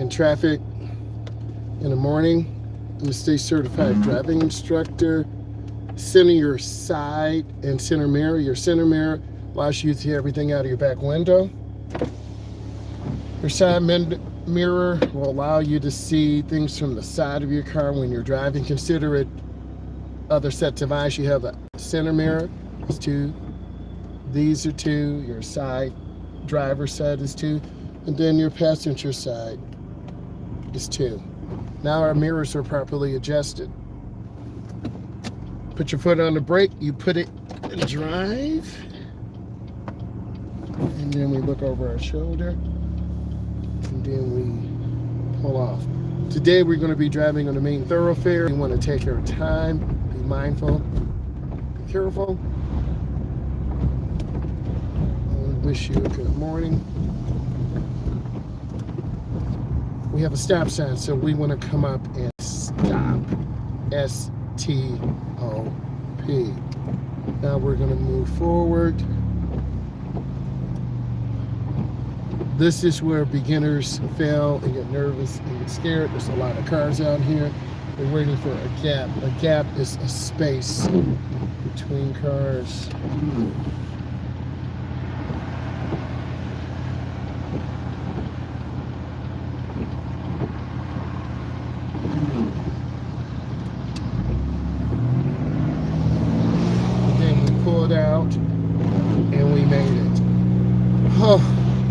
in traffic in the morning. I'm a state certified driving instructor. Center your side and center mirror. Your center mirror allows you to see everything out of your back window. Your side mirror will allow you to see things from the side of your car when you're driving. Consider it other sets of eyes. You have a center mirror, it's two. These are two. Your side, driver's side is two. And then your passenger side is two. Now our mirrors are properly adjusted. Put your foot on the brake, you put it in drive, and then we look over our shoulder, and then we pull off. Today we're going to be driving on the main thoroughfare. We want to take our time, be mindful, be careful. I wish you a good morning. We have a stop sign, so we want to come up and stop. S-T-O-P. Now we're going to move forward. This is where beginners fail and get nervous and get scared. There's a lot of cars out here. They're waiting for a gap. A gap is a space between cars. Out and we made it. Oh,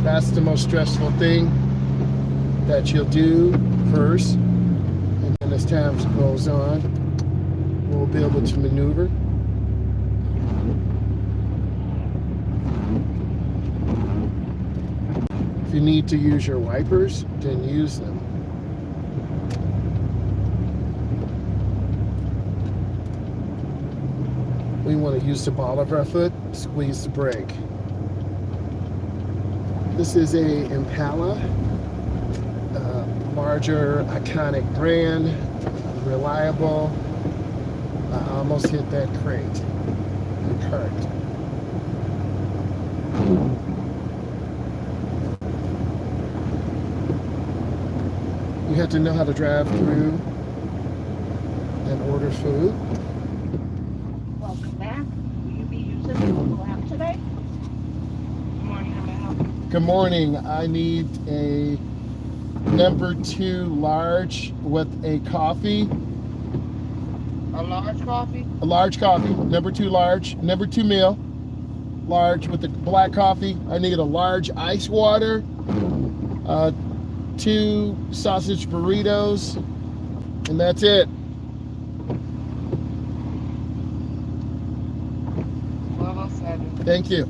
that's the most stressful thing that you'll do first, and then as time goes on, we'll be able to maneuver. If you need to use your wipers, then use them. We want to use the ball of our foot, squeeze the brake. This is a Impala, larger, iconic brand, reliable. I almost hit that crate, the cart. You have to know how to drive through and order food. Today? Good morning, how may I help you? Good morning. I need a number 2 large with a coffee. A large coffee? A large coffee. Number 2 large. Number 2 meal. Large with the black coffee. I need a large ice water. 2 sausage burritos. And that's it. Thank you.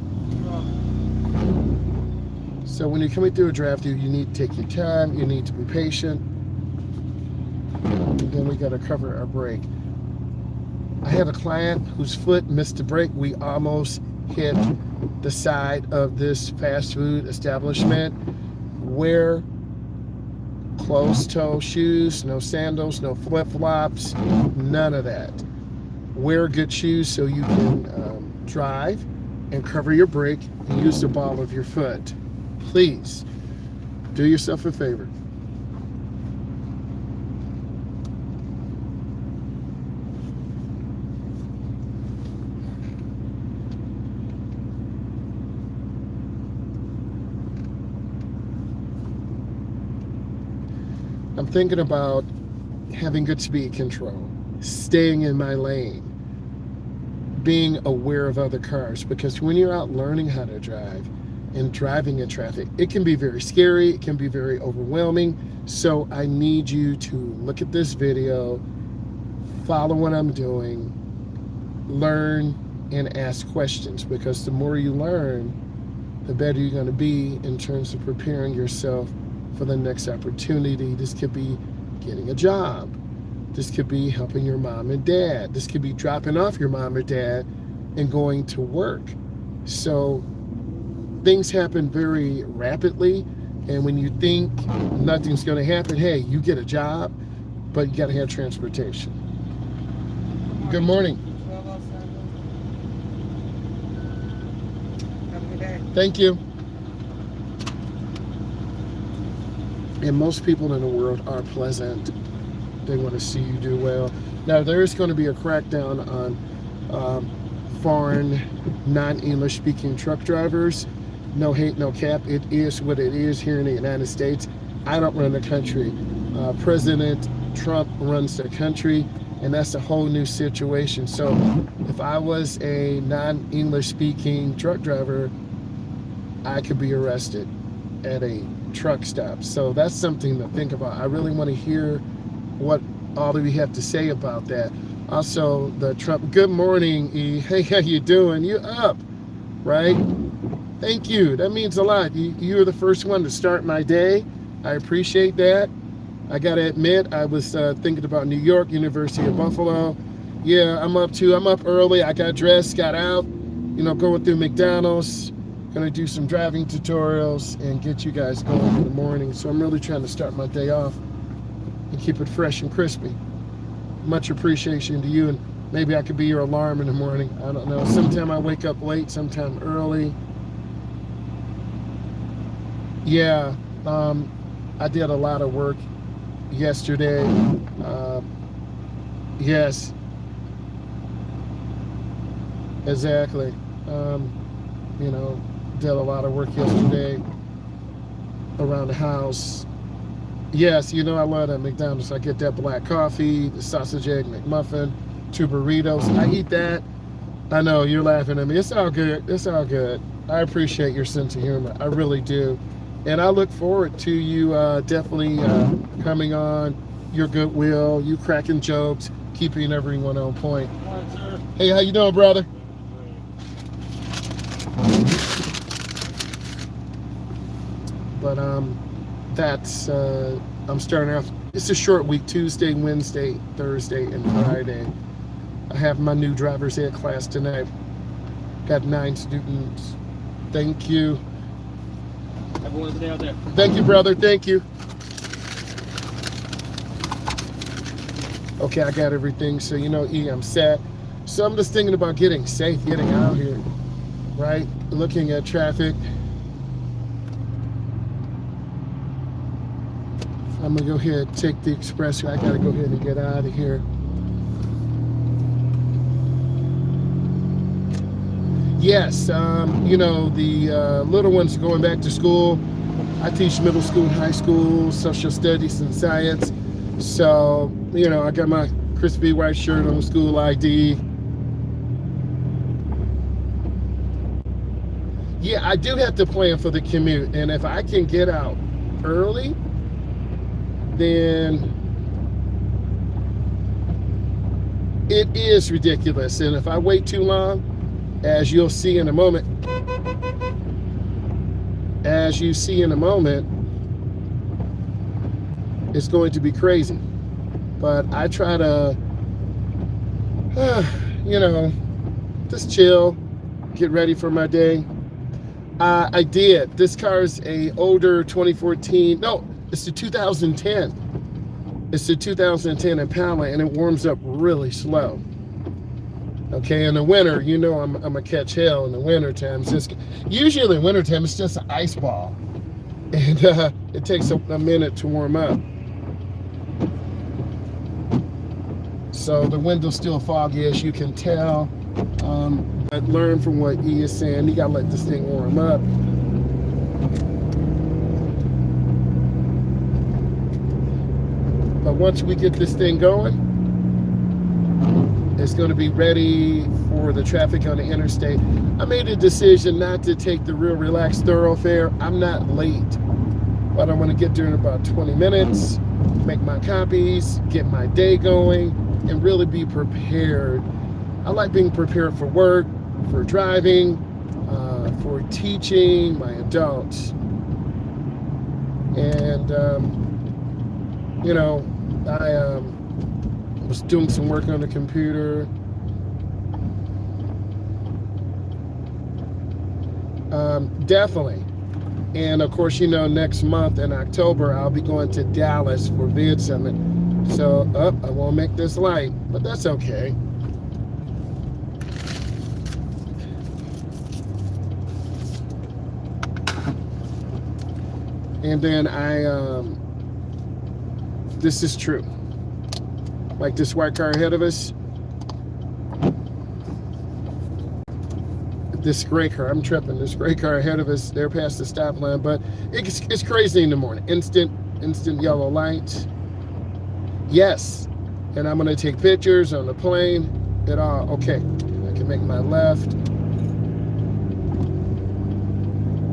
So when you're coming through a drive-thru, you need to take your time. You need to be patient. And then we got to cover our brake. I had a client whose foot missed the brake. We almost hit the side of this fast food establishment. Wear closed-toe shoes, no sandals, no flip-flops, none of that. Wear good shoes so you can drive and cover your brake and use the ball of your foot. Please, do yourself a favor. I'm thinking about having good speed control, staying in my lane, being aware of other cars, because when you're out learning how to drive and driving in traffic, it can be very scary, it can be very overwhelming. So I need you to look at this video, follow what I'm doing, learn and ask questions, because the more you learn, the better you're going to be in terms of preparing yourself for the next opportunity. This could be getting a job. This could be helping your mom and dad. This could be dropping off your mom or dad and going to work. So things happen very rapidly, and when you think nothing's going to happen, hey, you get a job, but you got to have transportation. Good morning. Have a good day. Thank you. And most people in the world are pleasant. They want to see you do well. Now, there is going to be a crackdown on foreign, non-English speaking truck drivers. No hate, no cap. It is what it is here in the United States. I don't run the country. President Trump runs the country, and that's a whole new situation. So if I was a non-English speaking truck driver, I could be arrested at a truck stop. So that's something to think about. I really want to hear what all of you have to say about that. Also, the Trump, good morning, E. Hey, how you doing? You up, right? Thank you. That means a lot. You were the first one to start my day. I appreciate that. I got to admit, I was thinking about New York, University of Buffalo. Yeah, I'm up too. I'm up early. I got dressed, got out, going through McDonald's. Gonna do some driving tutorials and get you guys going in the morning. So I'm really trying to start my day off and keep it fresh and crispy. Much appreciation to you, and maybe I could be your alarm in the morning. I don't know. Sometime I wake up late, sometime early. Yeah, I did a lot of work yesterday. Yes, exactly. Did a lot of work yesterday around the house. Yes, I love that McDonald's. I get that black coffee, the sausage egg McMuffin, 2 burritos. I eat that. I know you're laughing at me. It's all good. It's all good. I appreciate your sense of humor. I really do. And I look forward to you definitely coming on, your goodwill, you cracking jokes, keeping everyone on point. Hey, how you doing, brother? But that's I'm starting off. It's a short week: Tuesday, Wednesday, Thursday, and Friday. I have my new driver's ed class tonight. Got 9 students. Thank you. Have a wonderful day out there. Thank you, brother. Thank you. Okay, I got everything. So E, I'm set. So I'm just thinking about getting safe, getting out here, right? Looking at traffic. I'm gonna go ahead and take the expressway. I gotta go ahead and get out of here. Yes, the little ones are going back to school. I teach middle school and high school, social studies and science. So, I got my crispy white shirt on, school ID. Yeah, I do have to plan for the commute. And if I can get out early, then it is ridiculous. And if I wait too long, as you'll see in a moment, it's going to be crazy. But I try to, just chill, get ready for my day. I did. This car's a older 2014. No, it's the 2010. It's the 2010 Impala, and it warms up really slow. Okay, in the winter, I'm gonna catch hell in the winter time. Usually in the winter time, it's just an ice ball, and it takes a minute to warm up. So the window's still foggy, as you can tell. But learn from what E is saying. You gotta let this thing warm up. But once we get this thing going, it's going to be ready for the traffic on the interstate. I made a decision not to take the real relaxed thoroughfare. I'm not late, but I want to get there in about 20 minutes, make my copies, get my day going, and really be prepared. I like being prepared for work, for driving, for teaching my adults. And, I was doing some work on the computer. Definitely. And of course, next month in October, I'll be going to Dallas for Vid Summit. So, I won't make this light, but that's okay. And then This is true. Like this white car ahead of us. This gray car, I'm tripping. This gray car ahead of us, they're past the stop line, but it's crazy in the morning. Instant yellow light. Yes. And I'm gonna take pictures on the plane. It all okay. I can make my left.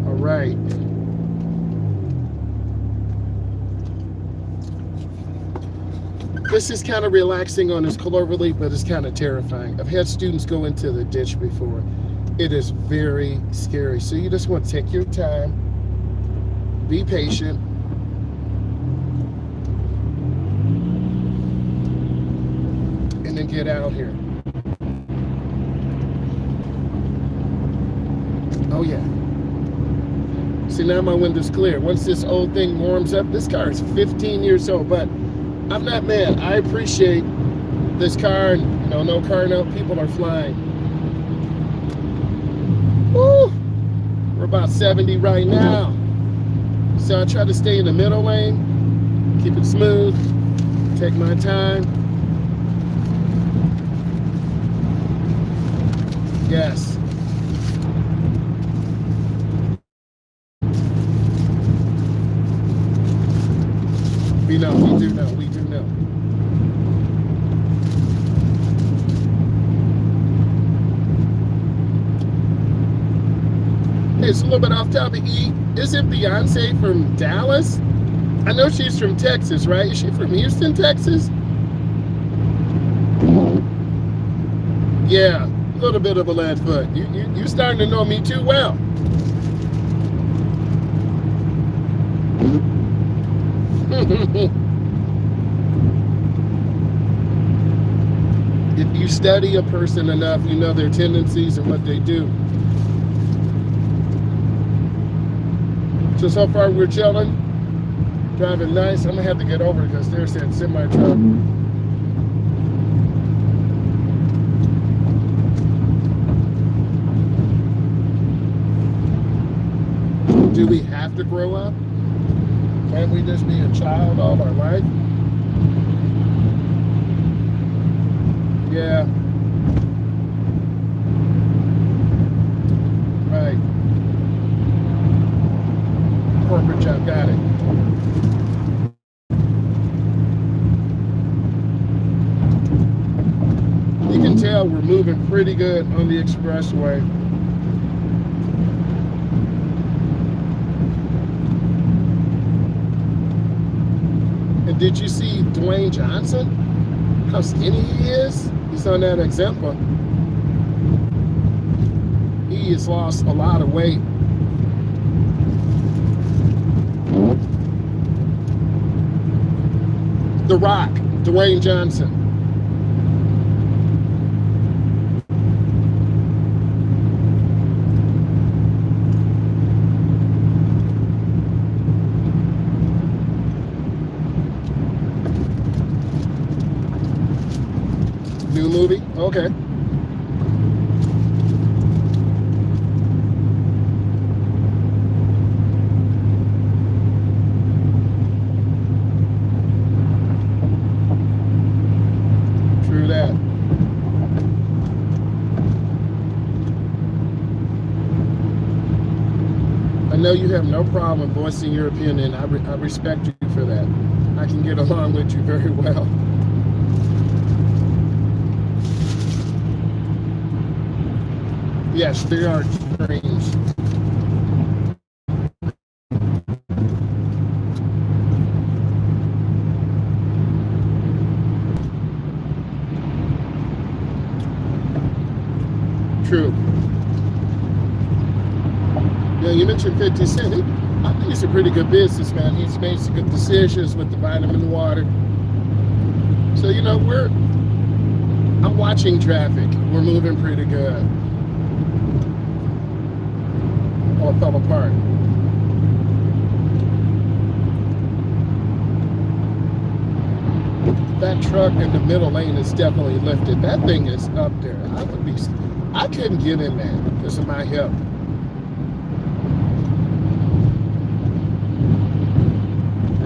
All right. This is kind of relaxing on this cloverleaf, but it's kind of terrifying. I've had students go into the ditch before. It is very scary. So you just want to take your time, be patient. And then get out here. Oh yeah. See, now my window's clear. Once this old thing warms up, this car is 15 years old, but I'm not mad. I appreciate this car, and no car, no people are flying. Woo! We're about 70 right now. So I try to stay in the middle lane, keep it smooth, take my time. Yes. We do know. Hey, it's a little bit off topic. Isn't Beyonce from Dallas? I know she's from Texas, right? Is she from Houston, Texas? Yeah, a little bit of a lead foot. You starting to know me too well. If you study a person enough, you know their tendencies and what they do. So far we're chilling, driving nice. I'm gonna have to get over because there's that semi truck. Do we have to grow up? Can't we just be a child all our life? Yeah. Right. Corporate job, got it. You can tell we're moving pretty good on the expressway. And did you see Dwayne Johnson? How skinny he is? He's on that exemplar. He has lost a lot of weight. The Rock, Dwayne Johnson. New movie? Okay. True that. I know you have no problem voicing your opinion. I respect you for that. I can get along with you very well. Yes, they are dreams. True. Yeah, you mentioned 50 Cent. I think he's a pretty good businessman. He's made some good decisions with the vitamin water. So, I'm watching traffic. We're moving pretty good. All fell apart. That truck in the middle lane is definitely lifted. That thing is up there. I couldn't get in there because of my hip.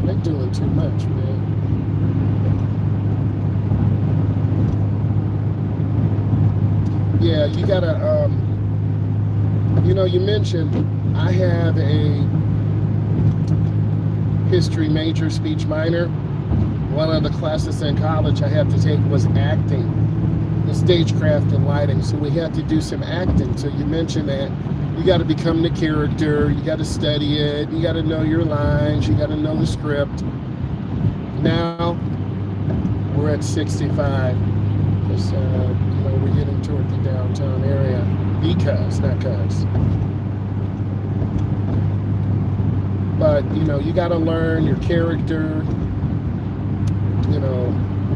They're doing too much, man. yeah, you gotta, you mentioned I have a history major, speech minor. One of the classes in college I had to take was acting, the stagecraft and lighting. So we had to do some acting. So you mentioned that you got to become the character, you got to study it, you got to know your lines, you got to know the script. Now we're at 65 because we're getting toward the downtown area not cause. But you got to learn your character.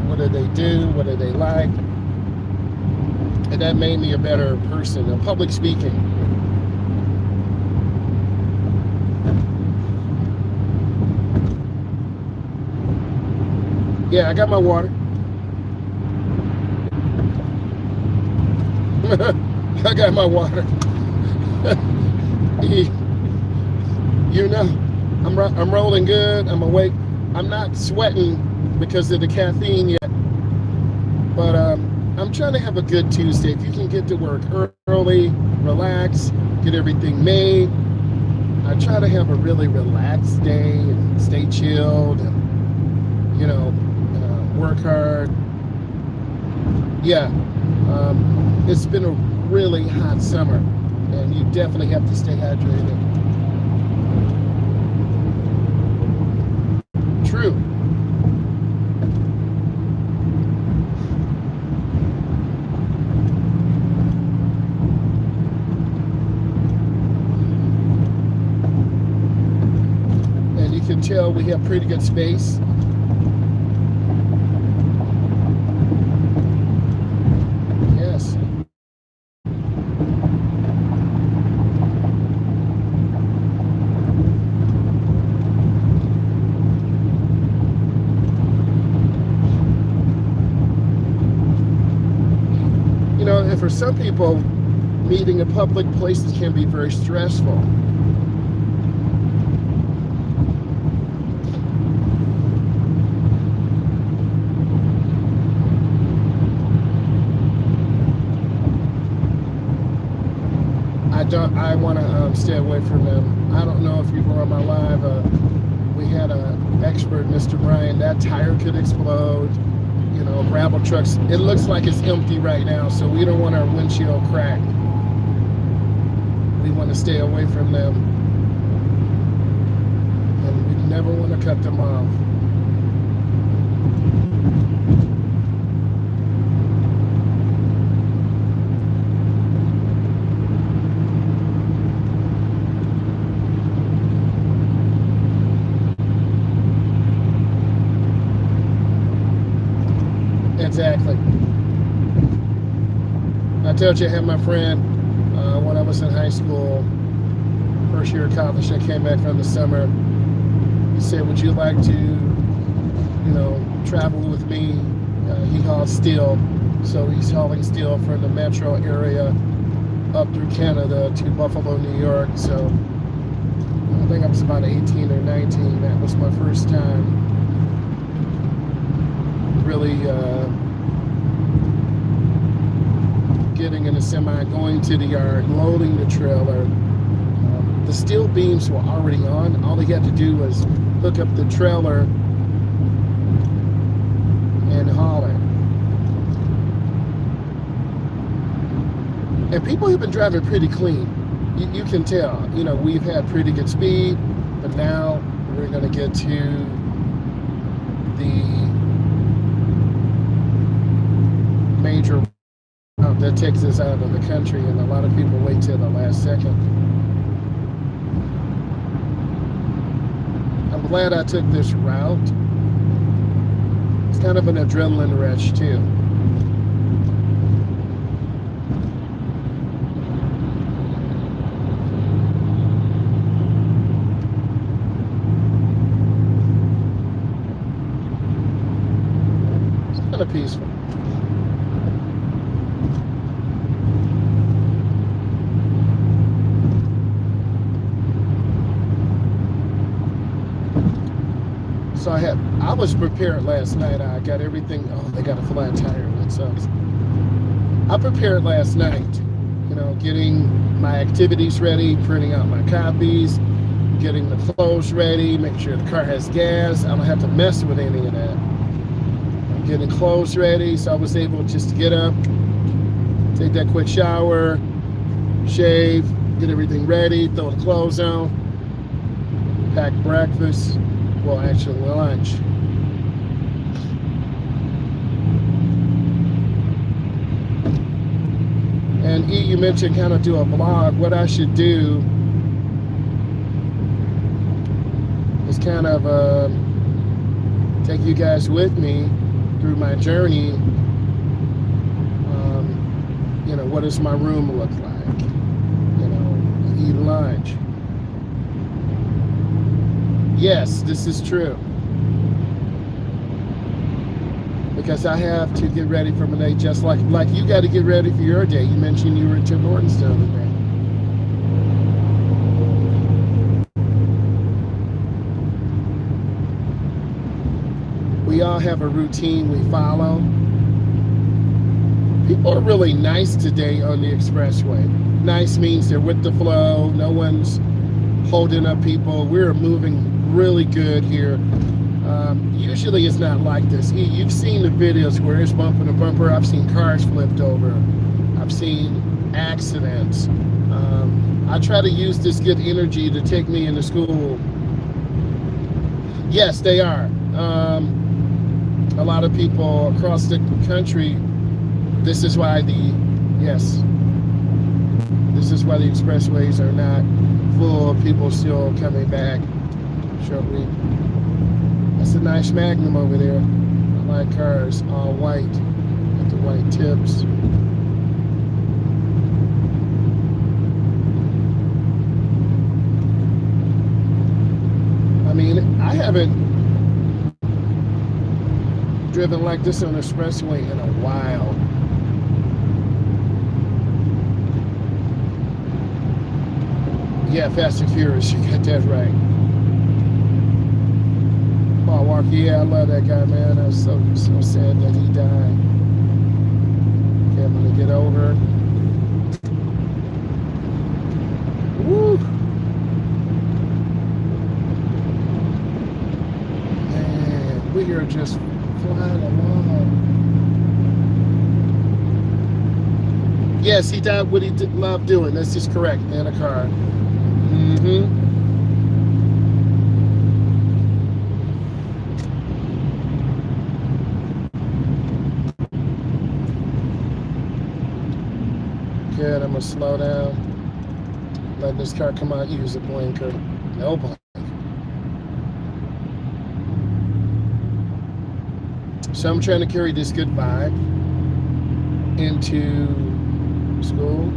What do they do? What do they like? And that made me a better person. Public speaking. Yeah, I got my water. I got my water. I'm rolling good. I'm awake. I'm not sweating because of the caffeine yet, but I'm trying to have a good Tuesday. If you can get to work early, relax, get everything made. I try to have a really relaxed day and stay chilled and work hard. Yeah, it's been a really hot summer, and you definitely have to stay hydrated. True. And you can tell we have pretty good space. Yes. And for some people, meeting in public places can be very stressful. I want to stay away from them. I don't know if you were on my live. We had an expert, Mr. Brian. That tire could explode. Gravel trucks. It looks like it's empty right now, so we don't want our windshield cracked. We want to stay away from them, and we never want to cut them off. Exactly. I told you I had my friend when I was in high school, first year of college. I came back from the summer. He said, "Would you like to, travel with me?" He hauls steel, so he's hauling steel from the metro area up through Canada to Buffalo, New York. So I think I was about 18 or 19. That was my first time really getting in a semi, going to the yard, loading the trailer. The steel beams were already on. All he had to do was hook up the trailer and haul it. And people have been driving pretty clean. You can tell. We've had pretty good speed, but now we're going to get to the major route that takes us out of the country, and a lot of people wait till the last second. I'm glad I took this route. It's kind of an adrenaline rush too. It's kind of peaceful. So I was prepared last night. I got everything. Oh, they got a flat tire. That sucks. I prepared last night, getting my activities ready, printing out my copies, getting the clothes ready, making sure the car has gas. I don't have to mess with any of that. I'm getting clothes ready, so I was able just to get up, take that quick shower, shave, get everything ready, throw the clothes on, pack breakfast, well, actually lunch. And E, you mentioned kind of do a vlog. What I should do is kind of take you guys with me through my journey. What does my room look like? Eat lunch. Yes, this is true. Because I have to get ready for my day, just like you got to get ready for your day. You mentioned you were at Tim Hortons the other day. We all have a routine we follow. People are really nice today on the expressway. Nice means they're with the flow. No one's holding up people. We're moving really good here. Usually it's not like this. You've seen the videos where it's bumper to bumper. I've seen cars flipped over. I've seen accidents. I try to use this good energy to take me into school. Yes, they are. A lot of people across the country, this is why the expressways are not full. People still coming back shortly. That's a nice Magnum over there. I like cars, all white, with the white tips. I mean, I haven't driven like this on the expressway in a while. Yeah, Fast and Furious, you got that right. Paul Walker, yeah, I love that guy, man. I was so sad that he died. Okay, I'm gonna get over. Woo! Man, we are just flying along. Yes, he died what he loved doing. This is correct, in a car. Good, I'm gonna slow down. Let this car come out, use a blinker. No blinker. So I'm trying to carry this good vibe into school.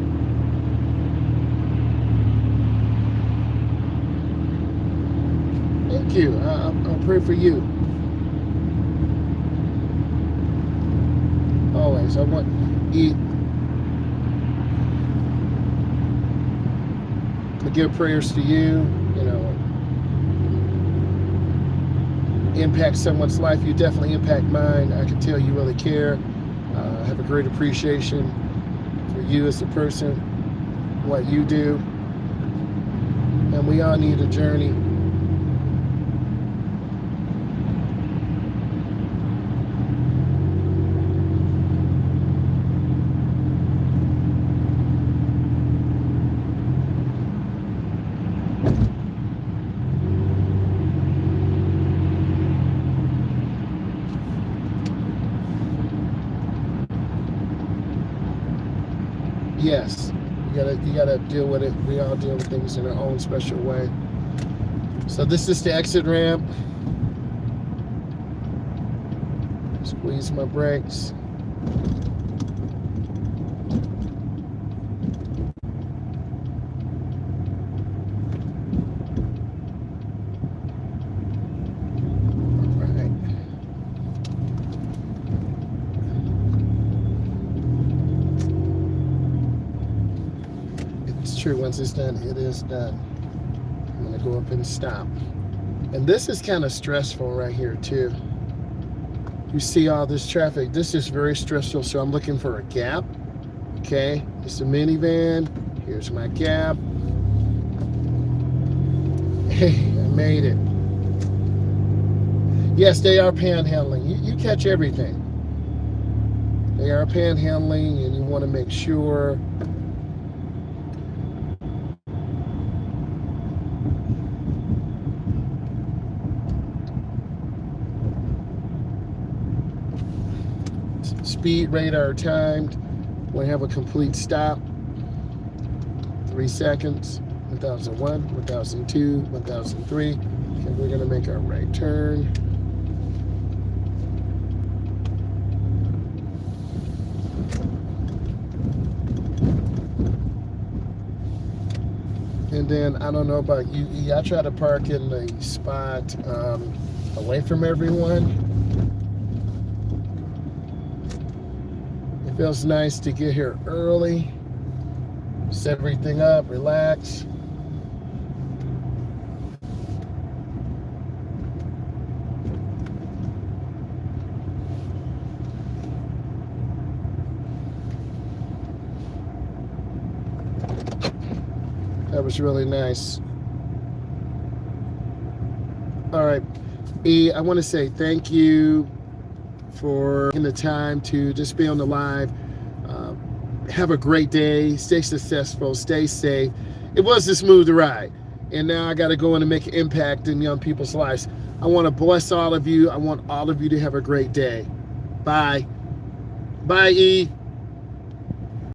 Thank you. I'll pray for you. Always. I want to give prayers to you, impact someone's life. You definitely impact mine. I can tell you really care. I have a great appreciation for you as a person, what you do. And we all need a journey. Yes, you gotta deal with it. We all deal with things in our own special way. So this is the exit ramp. Squeeze my brakes. True, once it's done, it is done. I'm gonna go up and stop. And this is kind of stressful right here too. You see all this traffic. This is very stressful, so I'm looking for a gap Okay, it's a minivan. Here's my gap. Hey, I made it. Yes, they are panhandling. You catch everything. They are panhandling, and you want to make sure speed radar timed. We have a complete stop. 3 seconds. 1001, 1002, 1003. Okay, we're going to make our right turn. And then I don't know about you, E. I try to park in the spot away from everyone. It feels nice to get here early, set everything up, relax. That was really nice. All right, E, I want to say thank you for taking the time to just be on the live. Have a great day. Stay successful. Stay safe. It was a smooth ride. And now I got to go in and make an impact in young people's lives. I want to bless all of you. I want all of you to have a great day. Bye. Bye, E.